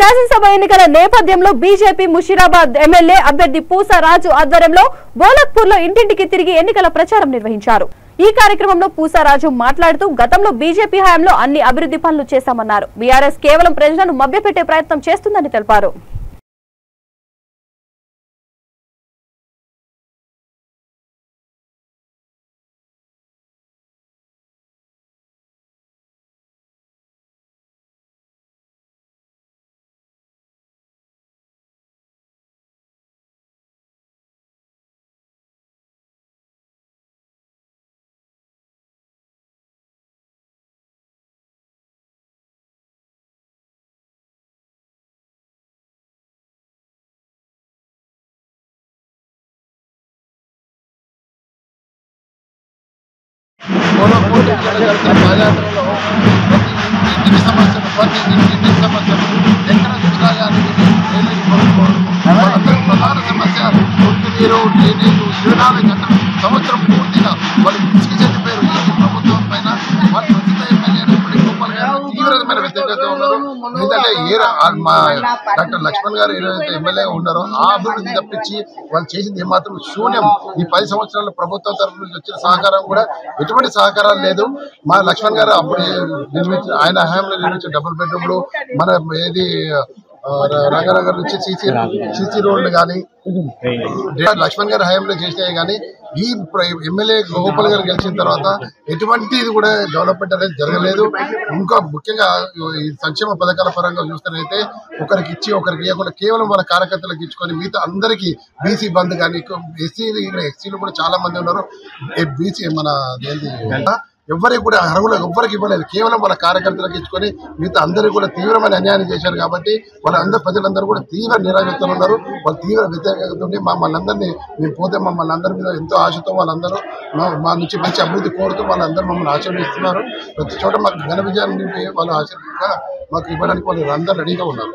శాసనసభ ఎన్నికల నేపథ్యంలో బీజేపీ ముషీరాబాద్ ఎమ్మెల్యే అభ్యర్థి పూసా రాజు ఆధ్వర్యంలో బోలక్పూర్ లో ఇంటింటికి తిరిగి ఎన్నికల ప్రచారం నిర్వహించారు। ఈ కార్యక్రమంలో పూసా రాజు మాట్లాడుతూ గతంలో బీజేపీ హయాంలో అన్ని అభివృద్ధి పనులు చేశామన్నారు। బీఆర్ఎస్ కేవలం ప్రజలను మభ్యపెట్టే ప్రయత్నం చేస్తుందని తెలిపారు। ఇంటి సమస్యలు ప్రతి ఇంటి సమస్యలు ఎక్కడ చూసినా కానీ ప్రధాన సమస్య ఒంటి నీరు డ్రైనేజీలు 24 గంటలు సంవత్సరం పూర్తిగా వాళ్ళు పిసికి చెందిపోయారు। ఈ ప్రభుత్వం పైన వాళ్ళు ప్రస్తుత ఎమ్మెల్యే గోపాల్ గారు తీవ్రమైన వ్యతిరేకత ఉన్నారు। ఎందుకంటే మా డాక్టర్ లక్ష్మణ్ గారు ఏదైతే ఎమ్మెల్యేగా ఉన్నారో ఆ అభివృద్ధి తప్పించి వాళ్ళు చేసింది ఏమాత్రం శూన్యం। ఈ 10 సంవత్సరాల ప్రభుత్వం తరఫు నుంచి వచ్చిన సహకారం కూడా ఎటువంటి సహకారం లేదు। మా లక్ష్మణ్ గారు అప్పుడు నిర్మించిన ఆయన హయాంలో నిర్మించిన డబుల్ బెడ్రూమ్లు మన ఏది రంగానగర్ నుంచి సిసి రోడ్లు కానీ లక్ష్మణ్ గారి హయాంలో చేసినాయి కానీ ఈ ఎమ్మెల్యే గోపాల్ గారు గెలిచిన తర్వాత ఎటువంటి ఇది కూడా డెవలప్మెంట్ అనేది జరగలేదు। ఇంకా ముఖ్యంగా ఈ సంక్షేమ పథకాల పరంగా చూస్తేనైతే ఒకరికి ఇచ్చి ఒకరికి ఇవ్వకుండా కేవలం వాళ్ళ కార్యకర్తలకు ఇచ్చుకొని మిగతా అందరికీ బీసీ బంద్ కానీ ఎస్సీలు కూడా చాలా మంది ఉన్నారు। బీసీ మన ఎవరికి కూడా అర్హులు ఎవ్వరికి ఇవ్వలేదు, కేవలం వాళ్ళ కార్యకర్తలకు ఇచ్చుకొని మిగతా అందరికీ కూడా తీవ్రమైన అన్యాయం చేశారు। కాబట్టి ప్రజలందరూ కూడా తీవ్ర నిరాశతో ఉన్నారు। వాళ్ళు తీవ్ర వ్యతిరేకత ఉండి మమ్మల్ని అందరినీ మేము పోతే మమ్మల్ని అందరి మీద ఎంతో ఆశతో వాళ్ళందరూ మా నుంచి మంచి అభివృద్ధి కోరుతూ వాళ్ళందరూ మమ్మల్ని ఆశీర్వదిస్తున్నారు। ప్రతి చోట మాకు ఘన విజయాన్ని వాళ్ళు ఆశీర్వదిగా మాకు ఇవ్వడానికి వాళ్ళు అందరూ రెడీగా ఉన్నారు।